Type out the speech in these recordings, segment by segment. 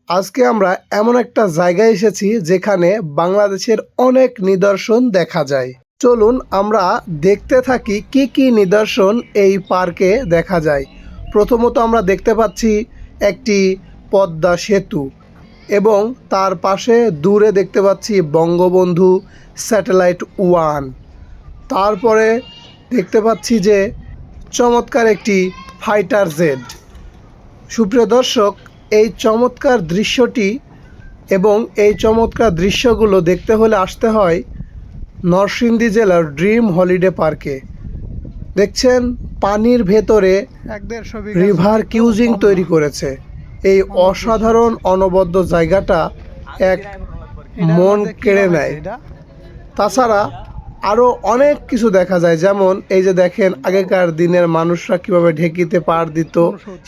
আজকে আমরা এমন একটা জায়গায় এসেছি যেখানে বাংলাদেশের অনেক নিদর্শন দেখা যায়। চলুন আমরা দেখতে থাকি কি কি নিদর্শন এই পার্কে দেখা যায়। প্রথমত আমরা দেখতে পাচ্ছি একটি পদ্মা সেতু এবং তার পাশে দূরে দেখতে পাচ্ছি বঙ্গবন্ধু স্যাটেলাইট 1। তারপরে দেখতে পাচ্ছি যে চমৎকার একটি ফাইটার জেট। সুপ্রিয় দর্শক, এই চমৎকার দৃশ্যটি এবং এই চমৎকার দৃশ্যগুলো দেখতে হলে আসতে হয় নরসিংদী জেলার ড্রিম হলিডে পার্কে। দেখছেন পানির ভেতরে রিভার কিউজিং তৈরি করেছে। এই অসাধারণ অনবদ্য জায়গাটা এক মন কেড়ে নেয়। তাছাড়া আরও অনেক কিছু দেখা যায়, যেমন এই যে দেখেন আগেকার দিনের মানুষরা কীভাবে ঢেকিতে পাড় দিত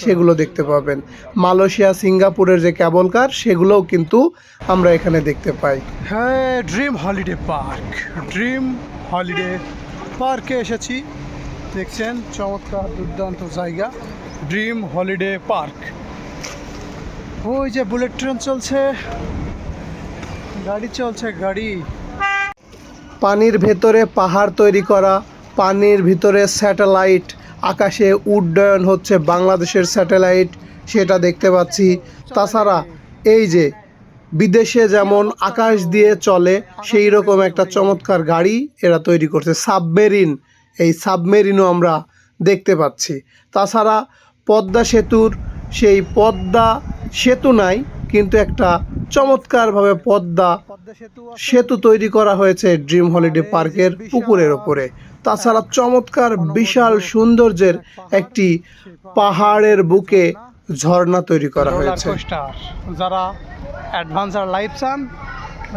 সেগুলো দেখতে পাবেন। মালয়েশিয়া সিঙ্গাপুরের যে ক্যাবল কার সেগুলোও কিন্তু আমরা এখানে দেখতে পাই। হ্যাঁ, ড্রিম হলিডে পার্কে এসেছি। দেখছেন চমৎকার দুর্দান্ত জায়গা, ড্রিম হলিডে পার্ক। ওই যে বুলেট ট্রেন চলছে, গাড়ি। পানির ভেতরে পাহাড় তৈরি করা, পানির ভিতরে স্যাটেলাইট, আকাশে উড্ডয়ন হচ্ছে বাংলাদেশের স্যাটেলাইট, সেটা দেখতে পাচ্ছি। তাছাড়া এই যে বিদেশে যেমন আকাশ দিয়ে চলে সেই রকম একটা চমৎকার গাড়ি এরা তৈরি করছে, সাবমেরিন। এই সাবমেরিনও আমরা দেখতে পাচ্ছি। তাছাড়া পদ্মা সেতুর সেই পদ্মা সেতু নাই, কিন্তু একটা চমৎকারভাবে পদ্মা সেতু তৈরি করা হয়েছে ড্রিম হলিডে পার্কের পুকুরের ওপরে। তাছাড়া চমৎকার বিশাল সৌন্দর্যের একটি পাহাড়ের বুকে ঝর্ণা তৈরি করা হয়েছে। যারা অ্যাডভেঞ্চার লাইফ চান,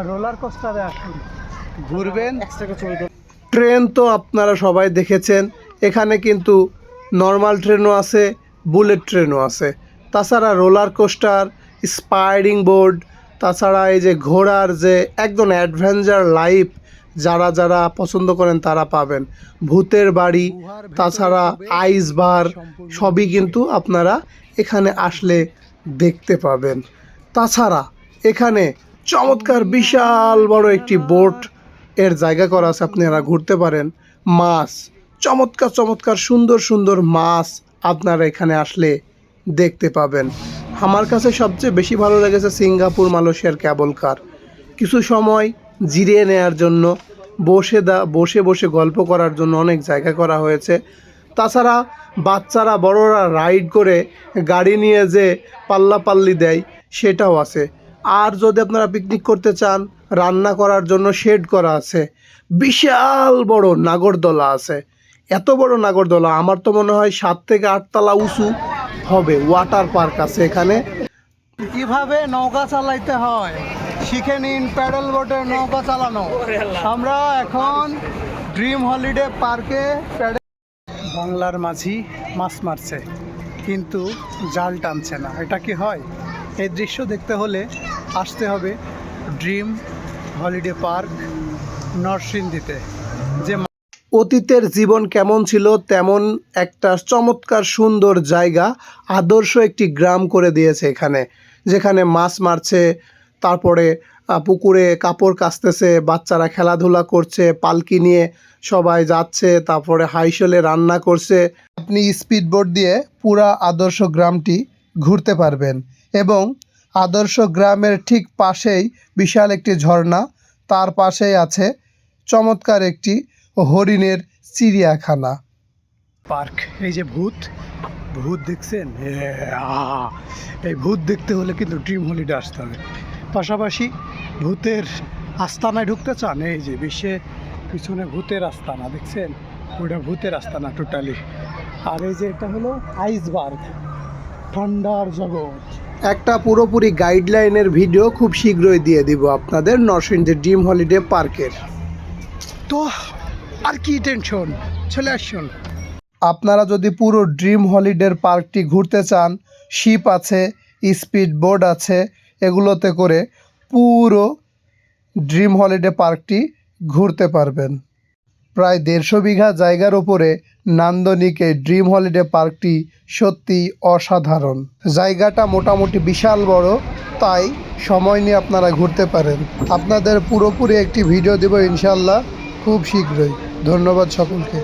রোলার কোস্টারে আসুন, ঘুরবেন। ট্রেন তো আপনারা সবাই দেখেছেন, এখানে কিন্তু নর্মাল ট্রেনও আছে, বুলেট ট্রেনও আছে। তাছাড়া রোলার কোস্টার, স্পাইডিং বোর্ড, তাছাড়া এই যে ঘোড়ার যে একদম অ্যাডভেঞ্চার লাইফ যারা পছন্দ করেন তারা পাবেন। ভূতের বাড়ি, তাছাড়া আইস বার, সবই কিন্তু আপনারা এখানে আসলে দেখতে পাবেন। তাছাড়া এখানে চমৎকার বিশাল বড় একটি বোট এর জায়গা করা আছে, আপনারা ঘুরতে পারেন। মাছ, চমৎকার সুন্দর মাছ আপনারা এখানে আসলে দেখতে পাবেন। আমার কাছে সবচেয়ে বেশি ভালো লেগেছে সিঙ্গাপুর মালয়েশিয়ার ক্যাবল কার। কিছু সময় জিরিয়ে নেওয়ার জন্য, বসে গল্প করার জন্য অনেক জায়গা করা হয়েছে। তাছাড়া বাচ্চারা বড়রা রাইড করে গাড়ি নিয়ে যে পাল্লাপাল্লি দেয় সেটাও আছে। আর যদি আপনারা পিকনিক করতে চান, রান্না করার জন্য শেড করা আছে। বিশাল বড় নাগরদোলা আছে। এত বড় নাগরদোলা আমার তো মনে হয় 7 থেকে 8 তলা উঁচু হবে। ওয়াটার পার্ক আছে এখানে। কিভাবে নৌকা চালাইতে হয় শিখে নিন, প্যাডেল বোটের নৌকা চালানো। আমরা এখন ড্রিম হলিডে পার্কে বাংলার মাঝি মাছ মারছে কিন্তু জাল টানছে না, এটা কি হয়? এই দৃশ্য দেখতে হলে আসতে হবে ড্রিম হলিডে পার্ক নরসিংদীতে। যে অতীতের জীবন কেমন ছিল তেমন একটা চমৎকার সুন্দর জায়গা, আদর্শ একটি গ্রাম করে দিয়েছে এখানে, যেখানে মাছ মারছে, তারপরে পুকুরে কাপড় কাচতেছে, বাচ্চারা খেলাধুলা করছে, পালকি নিয়ে সবাই যাচ্ছে, তারপরে হাইশলে রান্না করছে। আপনি স্পিডবোট দিয়ে পুরা আদর্শ গ্রামটি ঘুরতে পারবেন এবং আদর্শ গ্রামের ঠিক পাশেই বিশাল একটি ঝর্ণা, তার পাশেই আছে চমৎকার একটি হরিণের চিড়িয়াখানা পার্ক। এই যে ভূত দেখছেন, এই ভূত দেখতে হলে কিন্তু ড্রিম হলিডে আসতে হবে। পাশাপাশি ভূতের আস্তানায় ঢুকতে চান, এই যে পিছনে ভূতের আস্তানা দেখছেন, ওইটা ভূতের আস্তানা টোটালি। আর এই যে এটা হলো আইসবার্গ, ঠান্ডার জগৎ। একটা পুরোপুরি গাইডলাইনের ভিডিও খুব শীঘ্রই দিয়ে দিব আপনাদের নরসিংদী ড্রিম হলিডে পার্কের। তো আর কি টেনশন, চলে আসুন। আপনারা যদি পুরো ড্রিম হলিডের পার্কটি ঘুরতে চান, শিপ আছে, স্পিড বোট আছে, এগুলোতে করে পুরো ড্রিম হলিডে পার্কটি ঘুরতে পারবেন। প্রায় 150 বিঘা জায়গার উপরে নান্দনিক এই ড্রিম হলিডে পার্কটি সত্যি অসাধারণ। জায়গাটা মোটামুটি বিশাল বড়, তাই সময় নিয়ে আপনারা ঘুরতে পারেন। আপনাদের পুরোপুরি একটি ভিডিও দেব ইনশাল্লাহ খুব শীঘ্রই। ধন্যবাদ সকলকে।